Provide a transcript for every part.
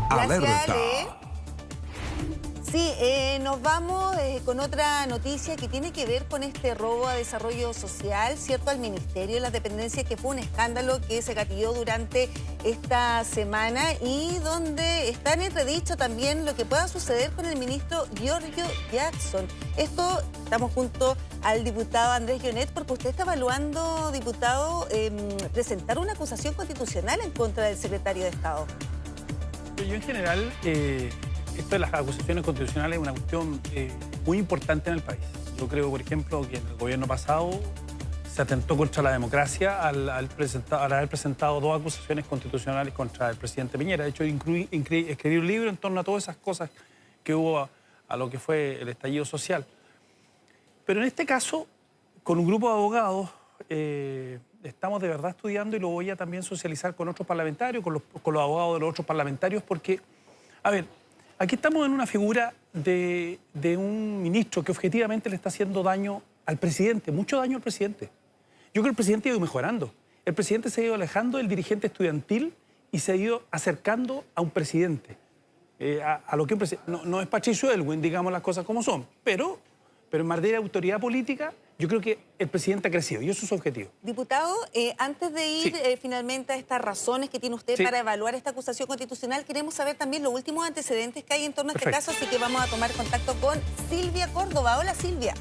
Gracias, Alerta. Ale. Sí, nos vamos con otra noticia que tiene que ver con este robo a desarrollo social, ¿cierto? Al Ministerio de las Dependencias, que fue un escándalo que se gatilló durante esta semana y donde está en entredicho también lo que pueda suceder con el ministro Giorgio Jackson. Esto, estamos junto al diputado Andrés Llonet, porque usted está evaluando, diputado, presentar una acusación constitucional en contra del secretario de Estado. Yo en general, esto de las acusaciones constitucionales es una cuestión muy importante en el país. Yo creo, por ejemplo, que en el gobierno pasado se atentó contra la democracia al haber presentado 2 acusaciones constitucionales contra el presidente Piñera. De hecho, escribí un libro en torno a todas esas cosas que hubo a lo que fue el estallido social. Pero en este caso, con un grupo de abogados, estamos de verdad estudiando y lo voy a también socializar con otros parlamentarios, con los abogados de los otros parlamentarios, porque, a ver, aquí estamos en una figura de un ministro que objetivamente le está haciendo daño al presidente, mucho daño al presidente. Yo creo que el presidente ha ido mejorando. El presidente se ha ido alejando del dirigente estudiantil y se ha ido acercando a un presidente. A lo que un presidente... No es Patricio Elwin, digamos las cosas como son, pero en materia de autoridad política, yo creo que el presidente ha crecido y eso es su objetivo. Diputado, antes de ir finalmente a estas razones que tiene usted para evaluar esta acusación constitucional, queremos saber también los últimos antecedentes que hay en torno a este caso, así que vamos a tomar contacto con Silvia Córdoba. Hola, Silvia.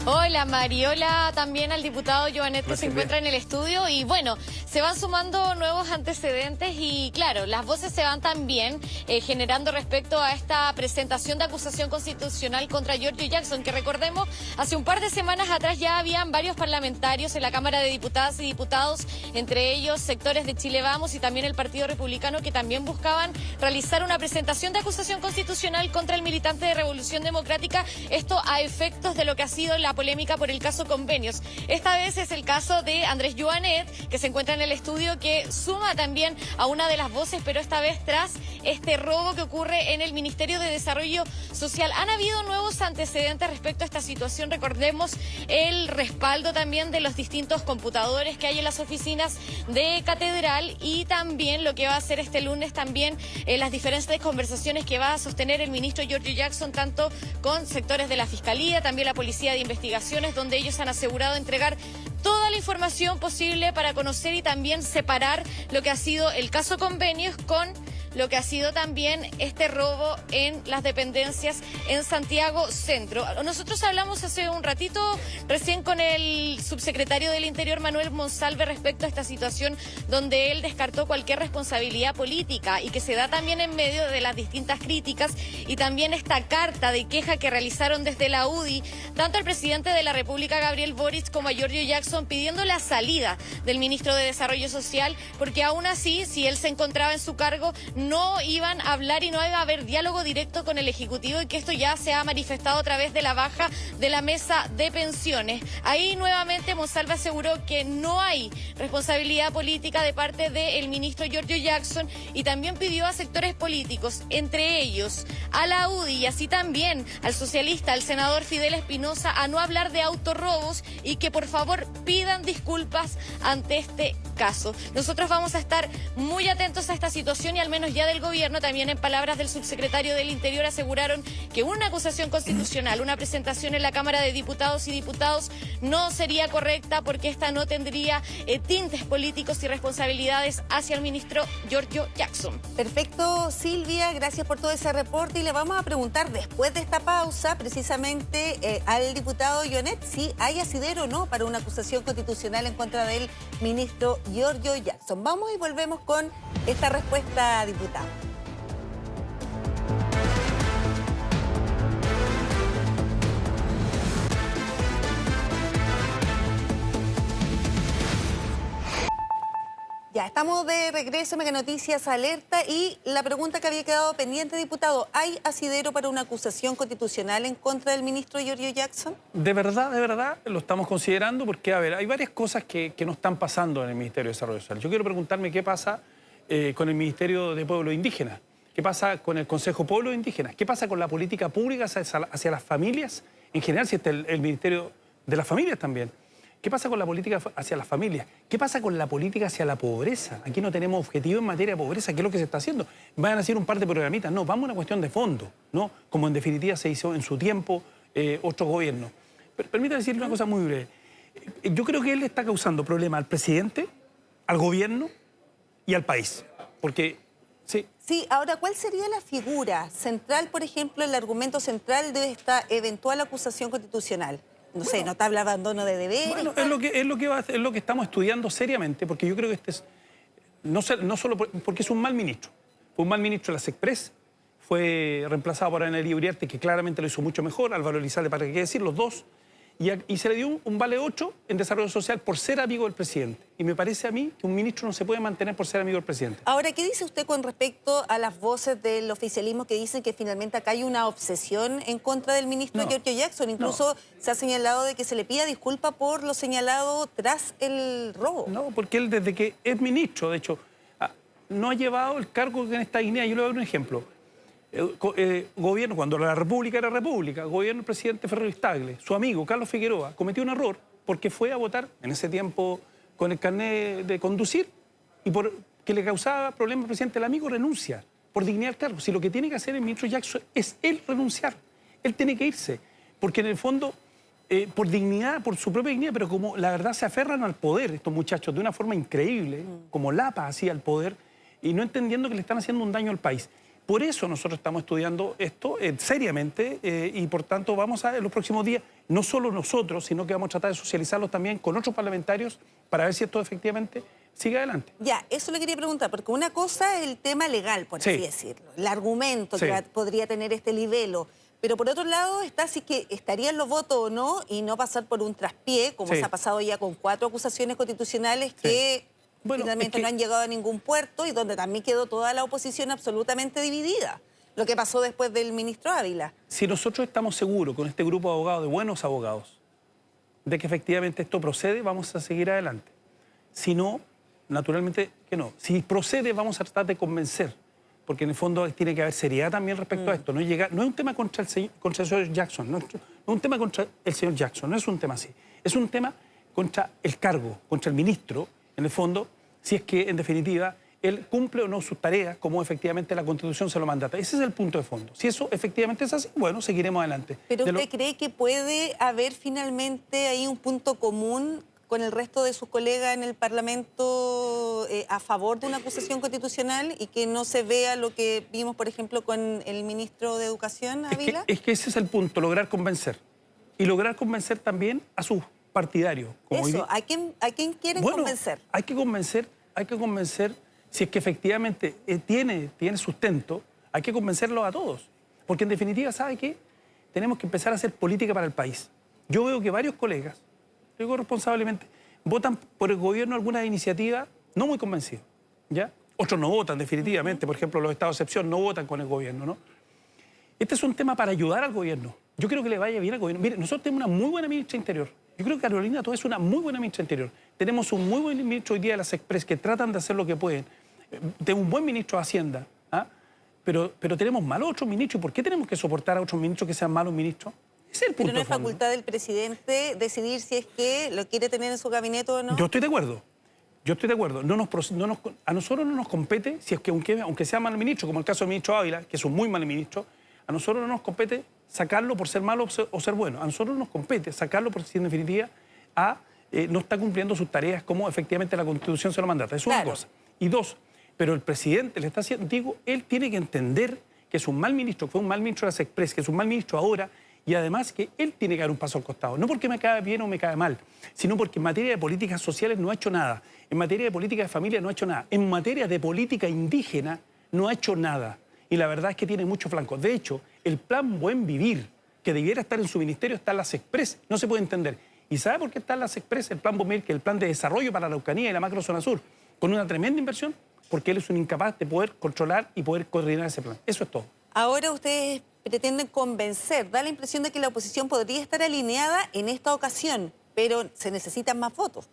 Hola, Mari. Hola también al diputado Joanet, que se encuentra en el estudio. Y bueno, se van sumando nuevos antecedentes y claro, las voces se van también generando respecto a esta presentación de acusación constitucional contra Giorgio Jackson, que recordemos, hace un par de semanas atrás ya habían varios parlamentarios en la Cámara de Diputadas y Diputados, entre ellos sectores de Chile Vamos y también el Partido Republicano, que también buscaban realizar una presentación de acusación constitucional contra el militante de Revolución Democrática, esto a efectos de lo que ha sido la polémica por el caso Convenios. Esta vez es el caso de Andrés Joanet, que se encuentra en el estudio, que suma también a una de las voces, pero esta vez tras este robo que ocurre en el Ministerio de Desarrollo Social. Han habido nuevos antecedentes respecto a esta situación. Recordemos el respaldo también de los distintos computadores que hay en las oficinas de Catedral y también lo que va a hacer este lunes también las diferentes conversaciones que va a sostener el ministro Giorgio Jackson, tanto con sectores de la Fiscalía, también la Policía de Investigaciones, donde ellos han asegurado entregar toda la información posible para conocer y también separar lo que ha sido el caso Convenios con lo que ha sido también este robo en las dependencias en Santiago Centro. Nosotros hablamos hace un ratito recién con el subsecretario del Interior, Manuel Monsalve, respecto a esta situación donde él descartó cualquier responsabilidad política y que se da también en medio de las distintas críticas y también esta carta de queja que realizaron desde la UDI, tanto al presidente de la República, Gabriel Boric, como a Giorgio Jackson, pidiendo la salida del ministro de Desarrollo Social, porque aún así, si él se encontraba en su cargo, no iban a hablar y no iba a haber diálogo directo con el Ejecutivo, y que esto ya se ha manifestado a través de la baja de la mesa de pensiones. Ahí nuevamente Monsalve aseguró que no hay responsabilidad política de parte del ministro Giorgio Jackson y también pidió a sectores políticos, entre ellos a la UDI y así también al socialista, al senador Fidel Espinosa, a no hablar de autorrobos y que por favor pidan disculpas ante este caso. Nosotros vamos a estar muy atentos a esta situación y al menos ya del gobierno, también en palabras del subsecretario del Interior, aseguraron que una acusación constitucional, una presentación en la Cámara de Diputados y Diputados no sería correcta porque esta no tendría tintes políticos y responsabilidades hacia el ministro Giorgio Jackson. Perfecto, Silvia, gracias por todo ese reporte y le vamos a preguntar después de esta pausa precisamente al diputado Llonet si hay asidero o no para una acusación constitucional en contra del ministro Giorgio Jackson. Vamos y volvemos con esta respuesta, diputado. Ya, estamos de regreso, Mega Noticias Alerta, y la pregunta que había quedado pendiente, diputado, ¿hay asidero para una acusación constitucional en contra del ministro Giorgio Jackson? De verdad, lo estamos considerando porque, a ver, hay varias cosas que no están pasando en el Ministerio de Desarrollo Social. Yo quiero preguntarme qué pasa con el Ministerio de Pueblos Indígenas, qué pasa con el Consejo Pueblos Indígenas, qué pasa con la política pública hacia las familias en general, si está el Ministerio de las Familias también. ¿Qué pasa con la política hacia las familias? ¿Qué pasa con la política hacia la pobreza? Aquí no tenemos objetivo en materia de pobreza. ¿Qué es lo que se está haciendo? Van a hacer un par de programitas. No, vamos a una cuestión de fondo, ¿no? Como en definitiva se hizo en su tiempo otros gobiernos. Permítame decirle una cosa muy breve. Yo creo que él le está causando problemas al presidente, al gobierno y al país. Porque, sí. Sí, ahora, ¿cuál sería la figura central, por ejemplo, el argumento central de esta eventual acusación constitucional? No sé, notable abandono de deberes. Bueno, es lo que estamos estudiando seriamente, porque yo creo que este es, no solo porque es un mal ministro. Fue un mal ministro de la SECPRES, fue reemplazado por Ana Elía Uriarte, que claramente lo hizo mucho mejor, Álvaro Elizalde, para qué decir, los dos, y se le dio un vale 8 en desarrollo social por ser amigo del presidente. Y me parece a mí que un ministro no se puede mantener por ser amigo del presidente. Ahora, ¿qué dice usted con respecto a las voces del oficialismo que dicen que finalmente acá hay una obsesión en contra del ministro Giorgio Jackson? Incluso se ha señalado de que se le pida disculpa por lo señalado tras el robo. No, porque él desde que es ministro, de hecho, no ha llevado el cargo en esta Guinea. Yo le voy a dar un ejemplo. Gobierno, cuando la República era República, gobierno del presidente Ferrer Tagle, su amigo Carlos Figueroa cometió un error porque fue a votar en ese tiempo con el carnet de conducir y por que le causaba problemas al presidente, el amigo renuncia por dignidad al cargo. Si lo que tiene que hacer el ministro Jackson es él renunciar, él tiene que irse, porque en el fondo, por dignidad, por su propia dignidad, pero como la verdad se aferran al poder estos muchachos de una forma increíble, como Lapa hacía al poder, y no entendiendo que le están haciendo un daño al país. Por eso nosotros estamos estudiando esto seriamente y por tanto vamos a en los próximos días, no solo nosotros, sino que vamos a tratar de socializarlo también con otros parlamentarios para ver si esto efectivamente sigue adelante. Ya, eso le quería preguntar, porque una cosa es el tema legal, por así decirlo, el argumento que podría tener este libelo, pero por otro lado está si que estarían los votos o no y no pasar por un traspié, como se ha pasado ya con 4 acusaciones constitucionales que... Bueno, finalmente no han llegado a ningún puerto y donde también quedó toda la oposición absolutamente dividida. Lo que pasó después del ministro Ávila. Si nosotros estamos seguros con este grupo de abogados, de buenos abogados, de que efectivamente esto procede, vamos a seguir adelante. Si no, naturalmente que no. Si procede, vamos a tratar de convencer, porque en el fondo tiene que haber seriedad también respecto a esto. No es un tema contra el señor Jackson, no es un tema contra el señor Jackson, no es un tema así. Es un tema contra el cargo, contra el ministro, en el fondo, si es que, en definitiva, él cumple o no sus tareas como efectivamente la Constitución se lo mandata. Ese es el punto de fondo. Si eso efectivamente es así, bueno, seguiremos adelante. ¿Pero usted cree que puede haber finalmente ahí un punto común con el resto de sus colegas en el Parlamento a favor de una acusación constitucional y que no se vea lo que vimos, por ejemplo, con el ministro de Educación, Ávila? Es que ese es el punto, lograr convencer. Y lograr convencer también a sus partidarios. Como eso, ¿a quién quieren convencer? Hay que convencer, si es que efectivamente tiene sustento, hay que convencerlos a todos. Porque en definitiva, ¿sabe qué? Tenemos que empezar a hacer política para el país. Yo veo que varios colegas, digo responsablemente, votan por el gobierno alguna iniciativa no muy convencidos, ¿ya? Otros no votan definitivamente, por ejemplo, los estados de excepción no votan con el gobierno, ¿no? Este es un tema para ayudar al gobierno. Yo creo que le vaya bien al gobierno. Mire, nosotros tenemos una muy buena ministra de Interior. Yo creo que Carolina Toa es una muy buena ministra de Interior. Tenemos un muy buen ministro hoy día de la SECPRES que tratan de hacer lo que pueden. Tenemos un buen ministro de Hacienda, pero tenemos malos otros ministros. ¿Y por qué tenemos que soportar a otros ministros que sean malos ministros? Ese es el punto. Pero no es facultad del presidente decidir si es que lo quiere tener en su gabinete o no. Yo estoy de acuerdo. A nosotros no nos compete, si es que aunque sea mal ministro, como el caso del ministro Ávila, que es un muy mal ministro, a nosotros no nos compete sacarlo por ser malo o ser bueno. A nosotros nos compete sacarlo porque, en definitiva, no está cumpliendo sus tareas como efectivamente la Constitución se lo mandata. Es una cosa. Y dos, pero el presidente le está haciendo, digo, él tiene que entender que es un mal ministro, fue un mal ministro de la SECPRES, que es un mal ministro ahora, y además que él tiene que dar un paso al costado. No porque me cae bien o me cae mal, sino porque en materia de políticas sociales no ha hecho nada. En materia de política de familia no ha hecho nada. En materia de política indígena no ha hecho nada. Y la verdad es que tiene muchos flancos. De hecho, el plan Buen Vivir, que debiera estar en su ministerio, está en la SECPRES. No se puede entender. ¿Y sabe por qué está en la SECPRES el plan Buen Vivir, que es el plan de desarrollo para la Araucanía y la macrozona sur, con una tremenda inversión? Porque él es un incapaz de poder controlar y poder coordinar ese plan. Eso es todo. Ahora ustedes pretenden convencer. Da la impresión de que la oposición podría estar alineada en esta ocasión, pero se necesitan más votos.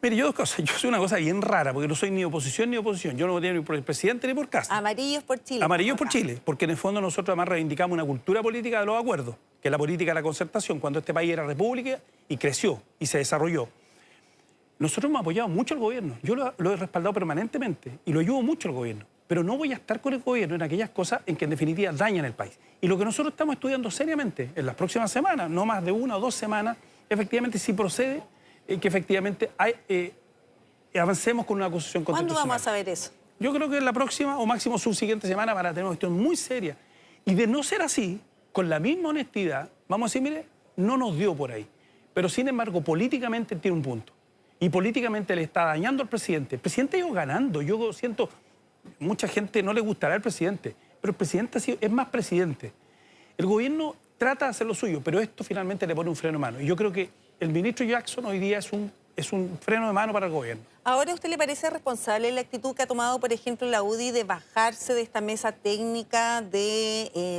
Mire, yo dos cosas. Yo soy una cosa bien rara, porque no soy ni oposición ni oposición. Yo no voté ni por el presidente ni por Castro. Amarillos por Chile. Amarillos por Chile, porque en el fondo nosotros además reivindicamos una cultura política de los acuerdos. que es la política de la concertación, cuando este país era república y creció y se desarrolló. Nosotros hemos apoyado mucho al gobierno, yo lo he respaldado permanentemente y lo ayudo mucho al gobierno, pero no voy a estar con el gobierno en aquellas cosas en que en definitiva dañan el país. Y lo que nosotros estamos estudiando seriamente en las próximas semanas, no más de 1 o 2 semanas, efectivamente si procede, que efectivamente avancemos con una acusación constitucional. ¿Cuándo vamos a saber eso? Yo creo que en la próxima o máximo subsiguiente semana van a tener una cuestión muy seria. Y de no ser así, con la misma honestidad, vamos a decir, mire, no nos dio por ahí. Pero sin embargo, políticamente tiene un punto. Y políticamente le está dañando al presidente. El presidente ha ido ganando. Yo siento, mucha gente no le gustará al presidente, pero el presidente es más presidente. El gobierno trata de hacer lo suyo, pero esto finalmente le pone un freno de mano. Y yo creo que el ministro Jackson hoy día es un freno de mano para el gobierno. Ahora, ¿a usted le parece responsable la actitud que ha tomado, por ejemplo, la UDI de bajarse de esta mesa técnica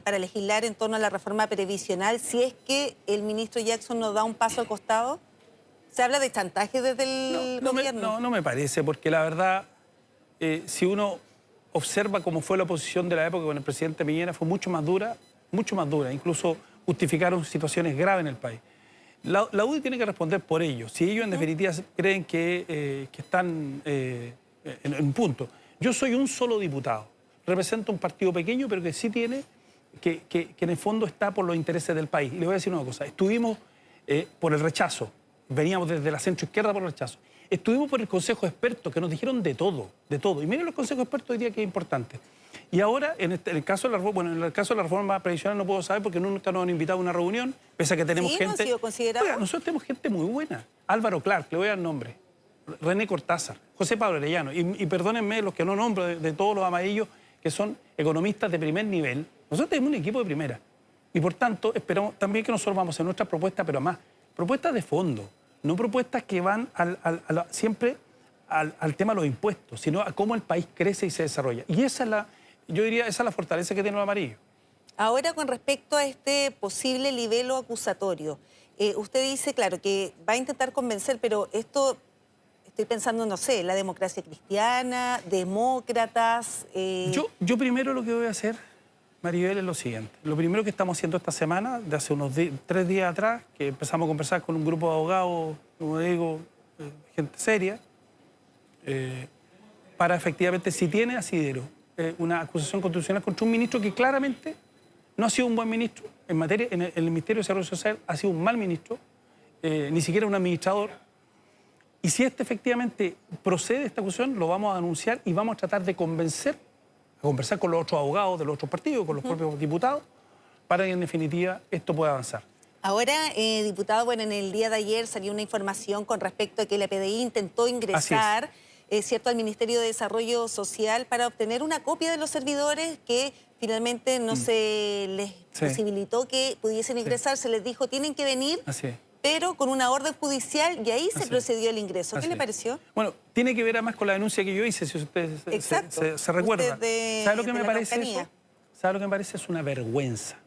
para legislar en torno a la reforma previsional si es que el ministro Jackson nos da un paso al costado? ¿Se habla de chantaje desde el gobierno? No me parece, porque la verdad, si uno observa cómo fue la oposición de la época con el presidente Piñera, fue mucho más dura, incluso justificaron situaciones graves en el país. La UDI tiene que responder por ello. Si ellos en definitiva creen que están en un punto. Yo soy un solo diputado. Represento un partido pequeño, pero que sí tiene, que en el fondo está por los intereses del país. Y le voy a decir una cosa. Estuvimos por el rechazo. Veníamos desde la centroizquierda por el rechazo. Estuvimos por el Consejo de Expertos, que nos dijeron de todo, de todo. Y miren los consejos de expertos hoy día que es importante. Y ahora, en el caso de la reforma previsional no puedo saber porque nunca nos han invitado a una reunión, pese a que tenemos gente... ¿Sí? ¿No ha sido considerado? Oiga, nosotros tenemos gente muy buena. Álvaro Clark, le voy a dar nombre. René Cortázar, José Pablo Arellano. Y perdónenme los que no nombro de todos los amarillos, que son economistas de primer nivel. Nosotros tenemos un equipo de primera. Y por tanto, esperamos también que nosotros vamos a hacer nuestra propuesta, pero más, propuestas de fondo. No propuestas que van siempre al tema de los impuestos, sino a cómo el país crece y se desarrolla. Y esa es yo diría, esa es la fortaleza que tiene el amarillo. Ahora, con respecto a este posible libelo acusatorio, usted dice, claro, que va a intentar convencer, pero esto, estoy pensando, no sé, la democracia cristiana, demócratas... Yo primero lo que voy a hacer, Maribel, es lo siguiente. Lo primero que estamos haciendo esta semana, de hace unos 3 días atrás, que empezamos a conversar con un grupo de abogados, como digo, gente seria, para efectivamente, si tiene asidero, una acusación constitucional contra un ministro que claramente no ha sido un buen ministro en materia, en el Ministerio de Desarrollo Social ha sido un mal ministro, ni siquiera un administrador. Y si efectivamente procede esta acusación, lo vamos a denunciar y vamos a tratar de convencer, a conversar con los otros abogados de los otros partidos, con los propios diputados, para que en definitiva esto pueda avanzar. Ahora, diputado, bueno, en el día de ayer salió una información con respecto a que la PDI intentó ingresar, ¿cierto?, al Ministerio de Desarrollo Social para obtener una copia de los servidores que finalmente no se les posibilitó que pudiesen ingresar. Se les dijo, tienen que venir, pero con una orden judicial, y ahí se procedió el ingreso. ¿Qué le pareció? Bueno, tiene que ver además con la denuncia que yo hice, si usted se recuerda. ¿Sabe lo que me parece eso? ¿Sabe lo que me parece? Es una vergüenza.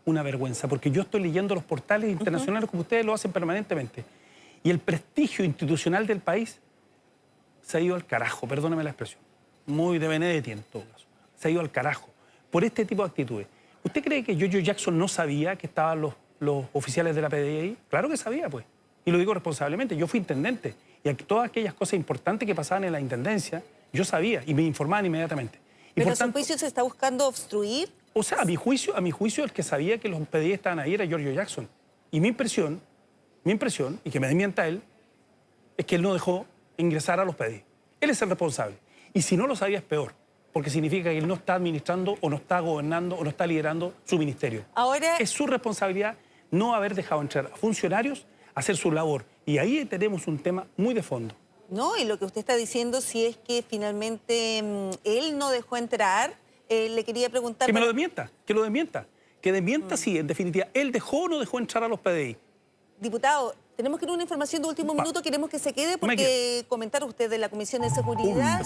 Una vergüenza, porque yo estoy leyendo los portales internacionales como ustedes lo hacen permanentemente. Y el prestigio institucional del país se ha ido al carajo, perdóneme la expresión. Muy de Benedetti en todo caso. Se ha ido al carajo por este tipo de actitudes. ¿Usted cree que Giorgio Jackson no sabía que estaban los oficiales de la PDI ahí? Claro que sabía, pues. Y lo digo responsablemente. Yo fui intendente. Y todas aquellas cosas importantes que pasaban en la intendencia, yo sabía y me informaban inmediatamente. Y ¿pero a su juicio se está buscando obstruir? O sea, a mi juicio, el que sabía que los PDI estaban ahí era Giorgio Jackson. Y mi impresión, y que me desmienta él, es que él no dejó ingresar a los PDI. Él es el responsable. Y si no lo sabía es peor, porque significa que él no está administrando o no está gobernando o no está liderando su ministerio. Ahora... Es su responsabilidad no haber dejado entrar a funcionarios a hacer su labor. Y ahí tenemos un tema muy de fondo. No, y lo que usted está diciendo, si es que finalmente él no dejó entrar, le quería preguntar... Que me lo desmienta, que desmienta si en definitiva él dejó o no dejó entrar a los PDI. Diputado, tenemos que ir a una información de último minuto, queremos que se quede porque comentar usted de la Comisión de Seguridad...